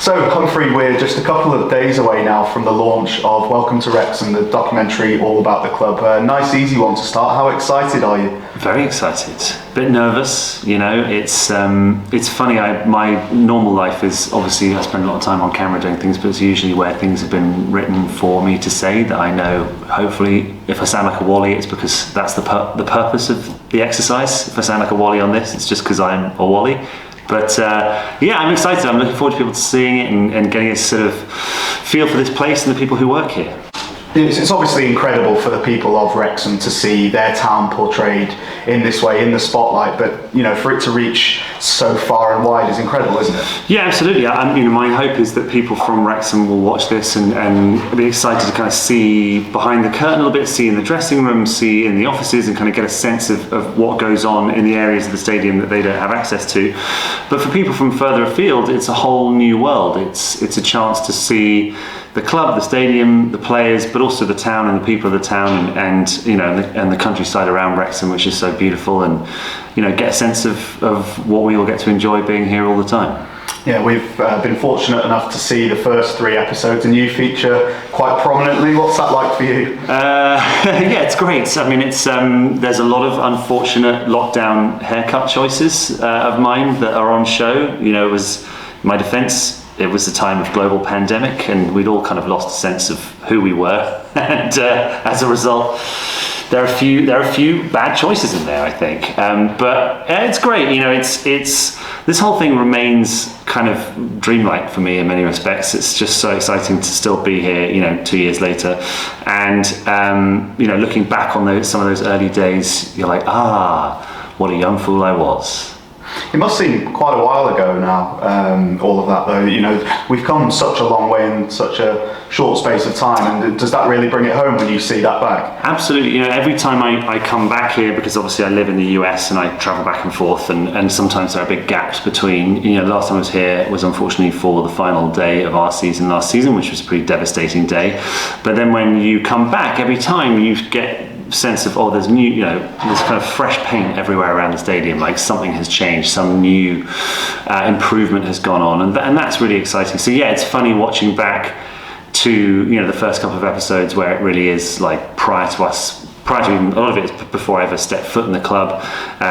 So, Humphrey, we're just a couple of days away now from the launch of Welcome to Wrexham, the documentary all about the club. A nice, easy one to start. How excited are you? Very excited. A bit nervous, you know. It's funny. My normal life is obviously I spend a lot of time on camera doing things, but it's usually where things have been written for me to say that I know. Hopefully, if I sound like a wally, it's because that's the purpose of the exercise. If I sound like a wally on this, it's just because I'm a wally. But yeah, I'm excited. I'm looking forward to people seeing it and getting a sort of feel for this place and the people who work here. It's obviously incredible for the people of Wrexham to see their town portrayed in this way, in the spotlight, but you know, for it to reach so far and wide is incredible, isn't it? Yeah, absolutely. My hope is that people from Wrexham will watch this and be excited to kind of see behind the curtain a little bit, see in the dressing room, see in the offices, and kind of get a sense of what goes on in the areas of the stadium that they don't have access to. But for people from further afield, it's a whole new world. It's a chance to see the club, the stadium, the players, but also the town and the people of the town, and the countryside around Wrexham, which is so beautiful, and get a sense of what we all get to enjoy being here all the time. Yeah, we've been fortunate enough to see the first 3 episodes, and you feature quite prominently. What's that like for you? Yeah, it's great. I mean, there's a lot of unfortunate lockdown haircut choices of mine that are on show. It was my defence. It was a time of global pandemic, and we'd all kind of lost a sense of who we were, and as a result, there are a few bad choices in there, I think. But it's great. It's this whole thing remains kind of dreamlike for me in many respects. It's just so exciting to still be here, 2 years later, and looking back on some of those early days, you're like, what a young fool I was. It must seem quite a while ago now, all of that though. We've come such a long way in such a short space of time, and does that really bring it home when you see that back? Absolutely. Every time I come back here, because obviously I live in the US and I travel back and forth, and sometimes there are big gaps between, the last time I was here was unfortunately for the final day of our season last season, which was a pretty devastating day. But then when you come back, every time you get sense of there's new, there's kind of fresh paint everywhere around the stadium, like something has changed, some new improvement has gone on, and that's really exciting. So yeah, it's funny watching back to the first couple of episodes where it really is like prior to even, a lot of it is before I ever stepped foot in the club.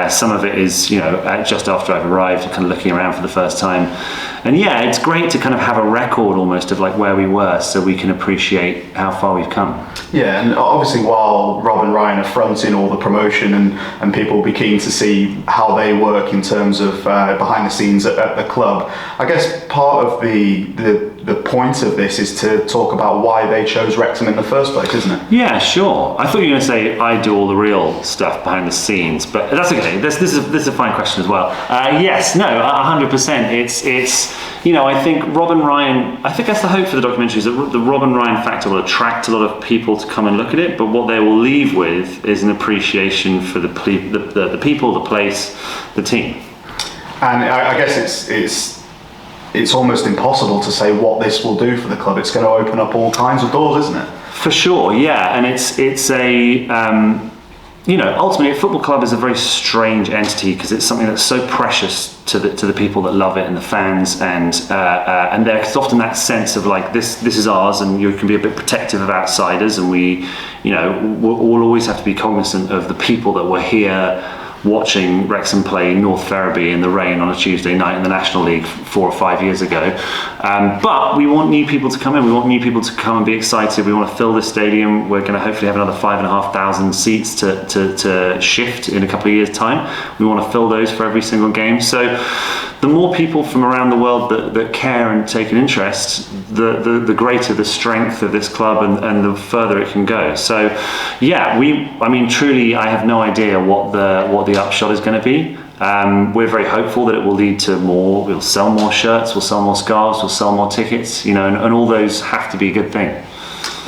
Some of it is just after I've arrived, kind of looking around for the first time. And yeah, it's great to kind of have a record almost of like where we were, so we can appreciate how far we've come. Yeah, and obviously while Rob and Ryan are fronting all the promotion, and people will be keen to see how they work in terms of behind the scenes at the club, I guess part of the point of this is to talk about why they chose Wrexham in the first place, isn't it? Yeah, sure. I thought you were going to say I do all the real stuff behind the scenes, but that's okay. This is a fine question as well. Yes, no, 100%. It's I think Rob and Ryan, I think that's the hope for the documentary, is that the Rob and Ryan factor will attract a lot of people to come and look at it, but what they will leave with is an appreciation for the people, the place, the team. And I guess it's almost impossible to say what this will do for the club. It's going to open up all kinds of doors, isn't it? For sure, yeah. And it's a ultimately a football club is a very strange entity, because it's something that's so precious to the people that love it and the fans, and there's often that sense of like this is ours, and you can be a bit protective of outsiders, and we'll always have to be cognizant of the people that were here watching Wrexham play North Ferriby in the rain on a Tuesday night in the National League 4 or 5 years ago. But we want new people to come in. We want new people to come and be excited. We want to fill this stadium. We're going to hopefully have another 5,500 seats to shift in a couple of years' time. We want to fill those for every single game. So the more people from around the world that care and take an interest, the greater the strength of this club, and the further it can go. So yeah, truly, I have no idea what the upshot is going to be. We're very hopeful that it will lead to more. We'll sell more shirts, we'll sell more scarves, we'll sell more tickets, and all those have to be a good thing.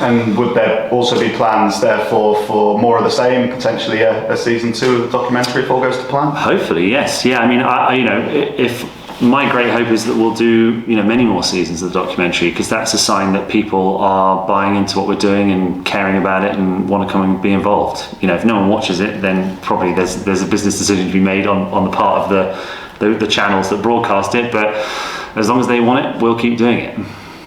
And would there also be plans, therefore, for more of the same, potentially a season 2 of the documentary if all goes to plan? Hopefully, yes. Yeah, if my great hope is that we'll do many more seasons of the documentary, because that's a sign that people are buying into what we're doing and caring about it and want to come and be involved. If no one watches it, then probably there's a business decision to be made on the part of the channels that broadcast it. But as long as they want it, we'll keep doing it.